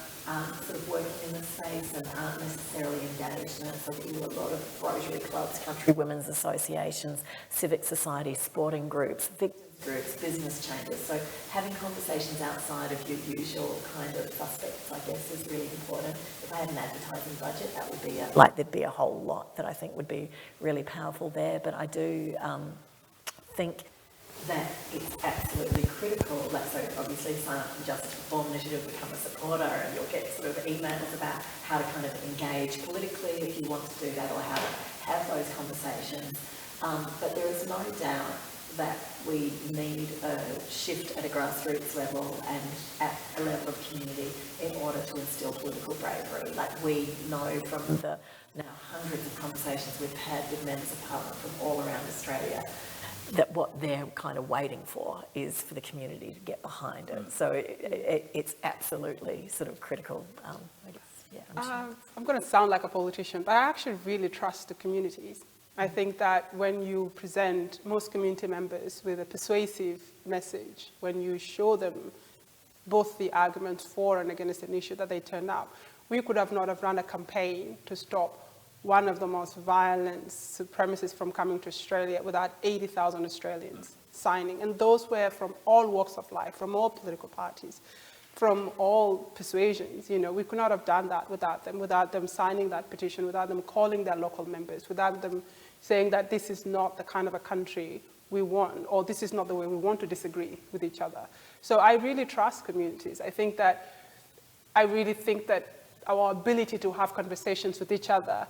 sort of working in the space and aren't necessarily engaged in it. So we do a lot of Rotary clubs, country women's associations, civic society, sporting groups, victims groups, business chambers. So having conversations outside of your usual kind of suspects, I guess, is really important. If I had an advertising budget, that would be there'd be a whole lot that I think would be really powerful there. But I do think that it's absolutely critical. So obviously sign up to the Justice Reform Initiative, become a supporter, and you'll get sort of emails about how to kind of engage politically if you want to do that, or how to have those conversations. But there is no doubt that we need a shift at a grassroots level and at a level of community in order to instill political bravery. Like, we know from the now hundreds of conversations we've had with members of Parliament from all around Australia that what they're kind of waiting for is for the community to get behind it. So it's absolutely sort of critical, I guess. Yeah, I'm going to sound like a politician, but I actually really trust the communities. I think that when you present most community members with a persuasive message, when you show them both the arguments for and against an issue, that they turn up. We could have not have run a campaign to stop one of the most violent supremacists from coming to Australia without 80,000 Australians signing. And those were from all walks of life, from all political parties, from all persuasions. We could not have done that without them signing that petition, without them calling their local members, without them saying that this is not the kind of a country we want, or this is not the way we want to disagree with each other. So I really trust communities. I really think that our ability to have conversations with each other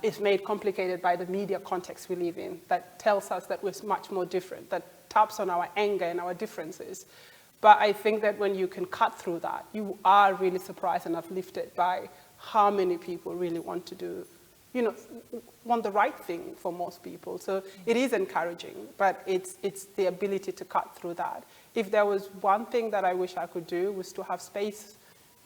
is made complicated by the media context we live in, that tells us that we're much more different, that taps on our anger and our differences. But I think that when you can cut through that, you are really surprised and uplifted by how many people really want to do, want the right thing for most people. So it is encouraging, but it's the ability to cut through that. If there was one thing that I wish I could do, was to have space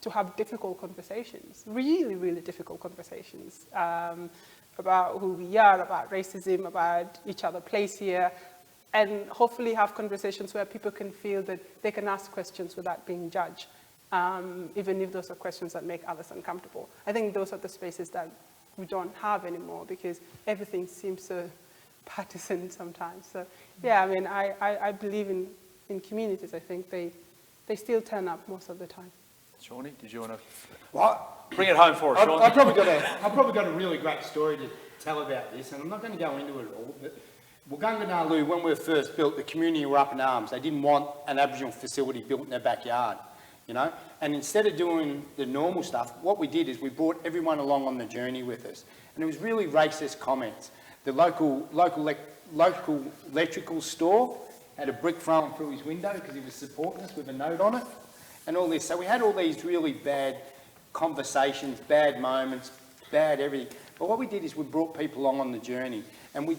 to have difficult conversations, really, really difficult conversations about who we are, about racism, about each other's place here, and hopefully have conversations where people can feel that they can ask questions without being judged, even if those are questions that make others uncomfortable. I think those are the spaces that we don't have anymore because everything seems so partisan sometimes. So yeah, I believe in communities. I think they still turn up most of the time. Shawnee, did you want to bring it home for us, Shaun? I've probably got a really great story to tell about this, and I'm not going to go into it all, but Wulgunggo, Ngalu, when we were first built, the community were up in arms. They didn't want an Aboriginal facility built in their backyard, And instead of doing the normal stuff, what we did is we brought everyone along on the journey with us. And it was really racist comments. The local electrical store had a brick thrown through his window because he was supporting us with a note on it. And all this. So we had all these really bad conversations, bad moments, bad everything. But what we did is we brought people along on the journey. And we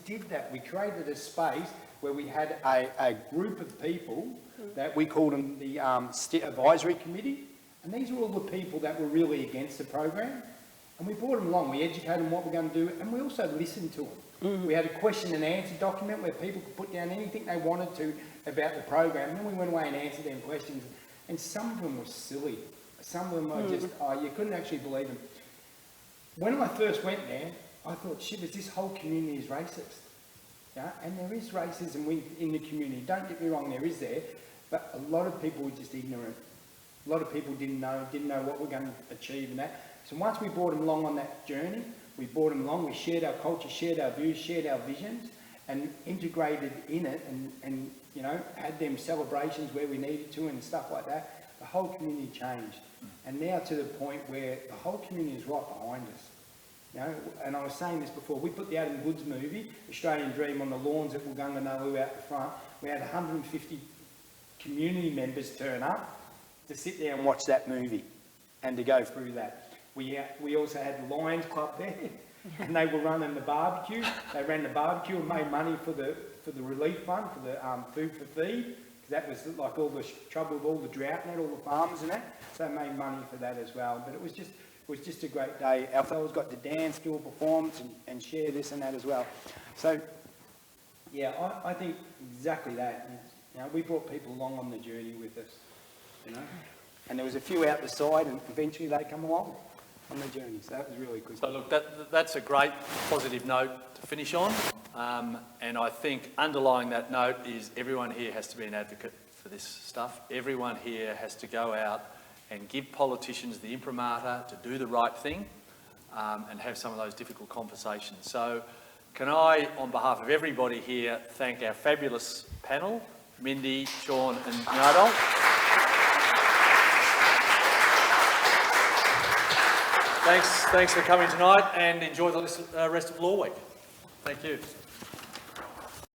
did that. We created a space where we had a group of people that we called them the Advisory Committee. And these were all the people that were really against the program. And we brought them along. We educated them what we're going to do. And we also listened to them. Mm-hmm. We had a question and answer document where people could put down anything they wanted to about the program. And then we went away and answered them questions. And some of them were silly. Some of them were just, you couldn't actually believe them. When I first went there, I thought, shit, this whole community is racist. Yeah? And there is racism in the community. Don't get me wrong, there is there, but a lot of people were just ignorant. A lot of people didn't know what we're going to achieve and that. So once we brought them along on that journey, we brought them along, we shared our culture, shared our views, shared our visions, and integrated in it, and you know, had them celebrations where we needed to and stuff like that. The whole community changed, and now to the point where the whole community is right behind us. You know, and I was saying this before, we put the Adam Goods movie, Australian Dream, on the lawns at Wulgunggo Ngalu out the front. We had 150 community members turn up to sit there and watch that movie and to go through that. We also had the Lions Club there, and they were running the barbecue. They ran the barbecue and made money for the relief fund, for the food for feed, because that was like all the trouble with all the drought and that, all the farmers and that. So they made money for that as well. But it was just a great day. Our fellows got to dance, do a performance, and share this and that as well. So, yeah, I think exactly that. You know, we brought people along on the journey with us, you know. And there was a few out the side, and eventually they come along on the journey. So that was really good. So look, that's a great positive note to finish on. And I think underlying that note is everyone here has to be an advocate for this stuff. Everyone here has to go out and give politicians the imprimatur to do the right thing, and have some of those difficult conversations. So can I, on behalf of everybody here, thank our fabulous panel, Mindy, Shaun and Nyadol. Thanks for coming tonight, and enjoy the rest of Law Week. Thank you.